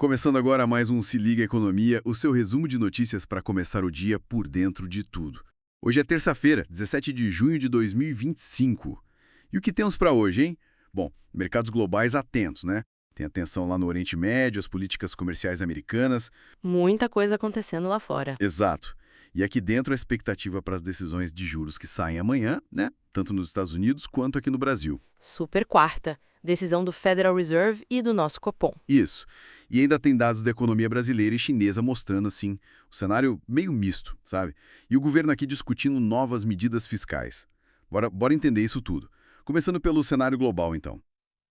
Começando agora mais um Se Liga Economia, o seu resumo de notícias para começar o dia por dentro de tudo. Hoje é terça-feira, 17 de junho de 2025. E o que temos para hoje, hein? Bom, mercados globais atentos, né? Tem atenção lá no Oriente Médio, as políticas comerciais americanas. Muita coisa acontecendo lá fora. Exato. E aqui dentro a expectativa para as decisões de juros que saem amanhã, né? Tanto nos Estados Unidos quanto aqui no Brasil. Super quarta. Decisão do Federal Reserve e do nosso Copom. Isso. E ainda tem dados da economia brasileira e chinesa mostrando, assim, o cenário meio misto, sabe? E o governo aqui discutindo novas medidas fiscais. Bora entender isso tudo. Começando pelo cenário global, então.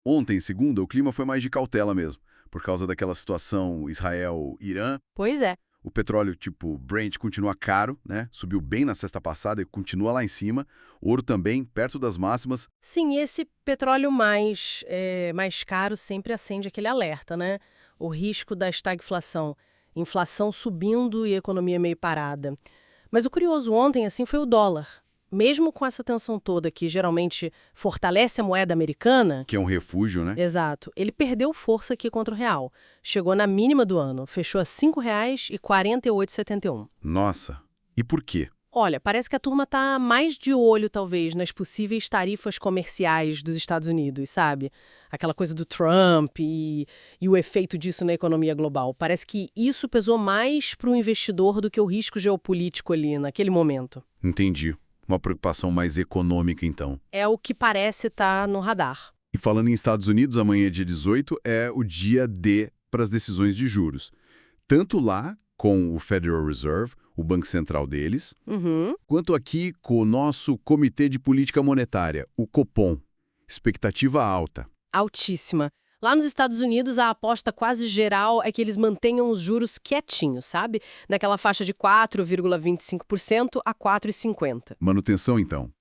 Ontem, segunda, o clima foi mais de cautela mesmo, por causa daquela situação Israel-Irã. Pois é. O petróleo tipo Brent continua caro, né? Subiu bem na sexta passada e continua lá em cima. Ouro também, perto das máximas. Sim, esse petróleo mais caro sempre acende aquele alerta, né? O risco da estagflação, inflação subindo e economia meio parada. Mas o curioso ontem, assim, foi o dólar. Mesmo com essa tensão toda que geralmente fortalece a moeda americana... Que é um refúgio, né? Exato. Ele perdeu força aqui contra o real. Chegou na mínima do ano, fechou a R$ 5,4871. Nossa, e por quê? Olha, parece que a turma tá mais de olho, talvez, nas possíveis tarifas comerciais dos Estados Unidos, sabe? Aquela coisa do Trump e o efeito disso na economia global. Parece que isso pesou mais para o investidor do que o risco geopolítico ali, naquele momento. Entendi. Uma preocupação mais econômica, então. É o que parece estar no radar. E falando em Estados Unidos, amanhã, dia 18, é o dia D para as decisões de juros. Tanto lá, com o Federal Reserve, o Banco Central deles, quanto aqui com o nosso Comitê de Política Monetária, o Copom. Expectativa alta. Altíssima. Lá nos Estados Unidos, a aposta quase geral é que eles mantenham os juros quietinhos, sabe? Naquela faixa de 4,25% a 4,50%. Manutenção, então.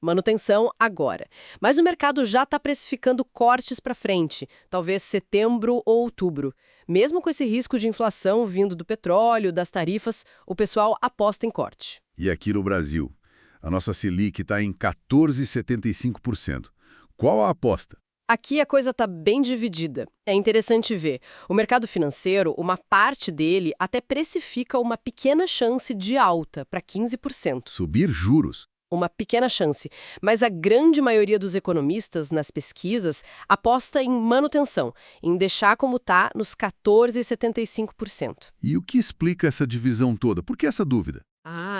Manutenção agora. Mas o mercado já está precificando cortes para frente, talvez setembro ou outubro. Mesmo com esse risco de inflação vindo do petróleo, das tarifas, o pessoal aposta em corte. E aqui no Brasil, a nossa Selic está em 14,75%. Qual a aposta? Aqui a coisa está bem dividida. É interessante ver. O mercado financeiro, uma parte dele até precifica uma pequena chance de alta para 15%. Subir juros. Uma pequena chance, mas a grande maioria dos economistas nas pesquisas aposta em manutenção, em deixar como está nos 14,75%. E o que explica essa divisão toda? Por que essa dúvida?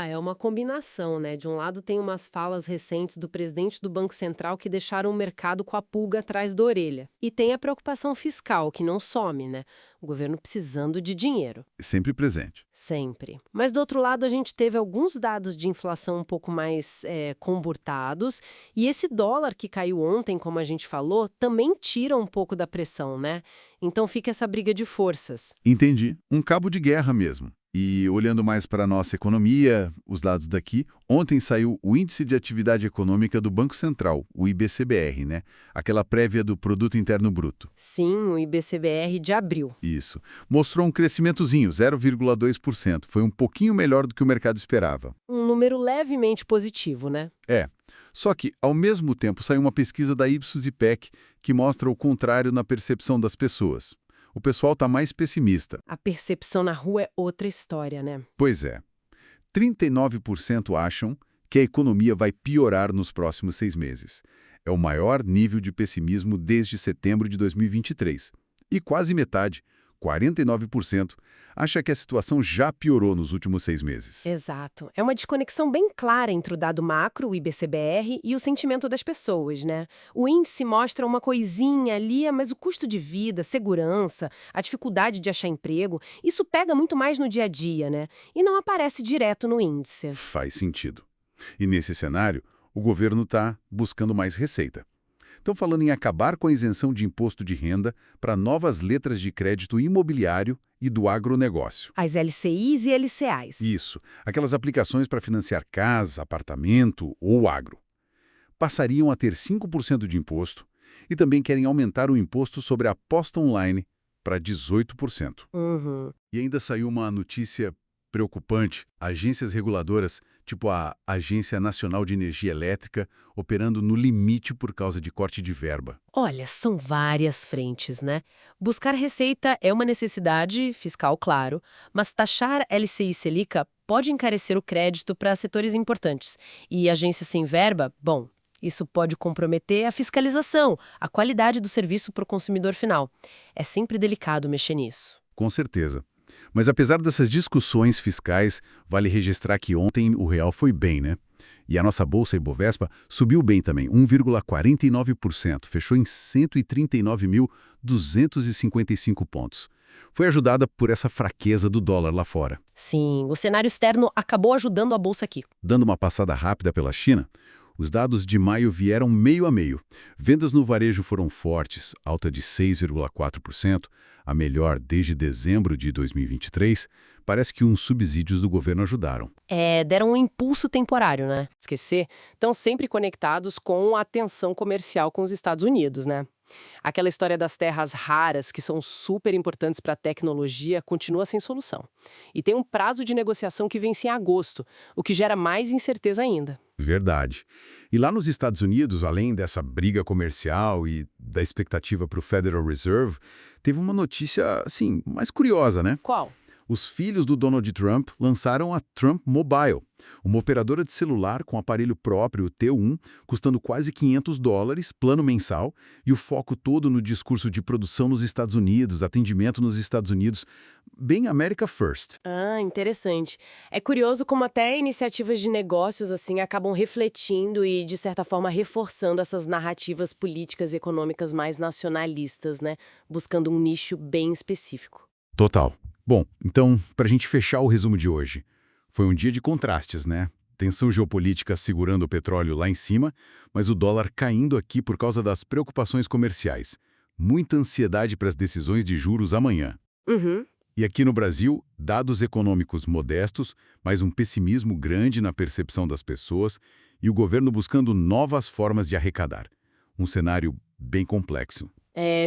É uma combinação, né? De um lado tem umas falas recentes do presidente do Banco Central que deixaram o mercado com a pulga atrás da orelha. E tem a preocupação fiscal, que não some, né? O governo precisando de dinheiro. Sempre presente. Sempre. Mas do outro lado a gente teve alguns dados de inflação um pouco mais comburtados. E esse dólar que caiu ontem, como a gente falou, também tira um pouco da pressão, né? Então fica essa briga de forças. Entendi. Um cabo de guerra mesmo. E olhando mais para a nossa economia, os dados daqui, ontem saiu o Índice de Atividade Econômica do Banco Central, o IBCBR, né? Aquela prévia do Produto Interno Bruto. Sim, o IBCBR de abril. Isso. Mostrou um crescimentozinho, 0,2%. Foi um pouquinho melhor do que o mercado esperava. Um número levemente positivo, né? Só que, ao mesmo tempo, saiu uma pesquisa da Ipsos IPEC que mostra o contrário na percepção das pessoas. O pessoal está mais pessimista. A percepção na rua é outra história, né? Pois é. 39% acham que a economia vai piorar nos próximos 6 meses. É o maior nível de pessimismo desde setembro de 2023. E quase metade, 49%, acha que a situação já piorou nos últimos 6 meses. Exato. É uma desconexão bem clara entre o dado macro, o IBCBR, e o sentimento das pessoas, né? O índice mostra uma coisinha ali, mas o custo de vida, segurança, a dificuldade de achar emprego, isso pega muito mais no dia a dia, né? E não aparece direto no índice. Faz sentido. E nesse cenário, o governo está buscando mais receita. Estão falando em acabar com a isenção de imposto de renda para novas letras de crédito imobiliário e do agronegócio. As LCIs e LCAs. Isso, aquelas aplicações para financiar casa, apartamento ou agro. Passariam a ter 5% de imposto e também querem aumentar o imposto sobre a aposta online para 18%. E ainda saiu uma notícia preocupante. Agências reguladoras tipo a Agência Nacional de Energia Elétrica, operando no limite por causa de corte de verba. Olha, são várias frentes, né? Buscar receita é uma necessidade fiscal, claro, mas taxar LCI e Selic pode encarecer o crédito para setores importantes. E agência sem verba, bom, isso pode comprometer a fiscalização, a qualidade do serviço para o consumidor final. É sempre delicado mexer nisso. Com certeza. Mas apesar dessas discussões fiscais, vale registrar que ontem o real foi bem, né? E a nossa bolsa Ibovespa subiu bem também, 1,49%, fechou em 139.255 pontos. Foi ajudada por essa fraqueza do dólar lá fora. Sim, o cenário externo acabou ajudando a bolsa aqui. Dando uma passada rápida pela China, os dados de maio vieram meio a meio. Vendas no varejo foram fortes, alta de 6,4%, a melhor desde dezembro de 2023. Parece que uns subsídios do governo ajudaram. Deram um impulso temporário, né? Esquecer, estão sempre conectados com a tensão comercial com os Estados Unidos, né? Aquela história das terras raras, que são super importantes para a tecnologia, continua sem solução. E tem um prazo de negociação que vence em agosto, o que gera mais incerteza ainda. Verdade. E lá nos Estados Unidos, além dessa briga comercial e da expectativa para o Federal Reserve, teve uma notícia, assim, mais curiosa, né? Qual? Os filhos do Donald Trump lançaram a Trump Mobile, uma operadora de celular com aparelho próprio, o T1, custando quase $500, plano mensal, e o foco todo no discurso de produção nos Estados Unidos, atendimento nos Estados Unidos, bem America First. Ah, interessante. É curioso como até iniciativas de negócios assim acabam refletindo e, de certa forma, reforçando essas narrativas políticas e econômicas mais nacionalistas, né? Buscando um nicho bem específico. Total. Bom, então, para a gente fechar o resumo de hoje, foi um dia de contrastes, né? Tensão geopolítica segurando o petróleo lá em cima, mas o dólar caindo aqui por causa das preocupações comerciais. Muita ansiedade para as decisões de juros amanhã. Uhum. E aqui no Brasil, dados econômicos modestos, mas um pessimismo grande na percepção das pessoas e o governo buscando novas formas de arrecadar. Um cenário bem complexo.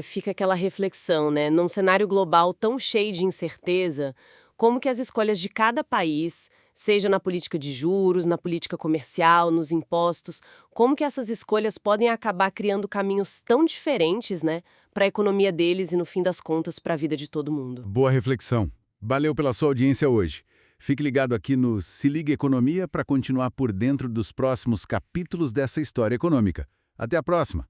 Fica aquela reflexão, né? Num cenário global tão cheio de incerteza, como que as escolhas de cada país, seja na política de juros, na política comercial, nos impostos, como que essas escolhas podem acabar criando caminhos tão diferentes, né, para a economia deles e, no fim das contas, para a vida de todo mundo. Boa reflexão. Valeu pela sua audiência hoje. Fique ligado aqui no Se Liga Economia para continuar por dentro dos próximos capítulos dessa história econômica. Até a próxima!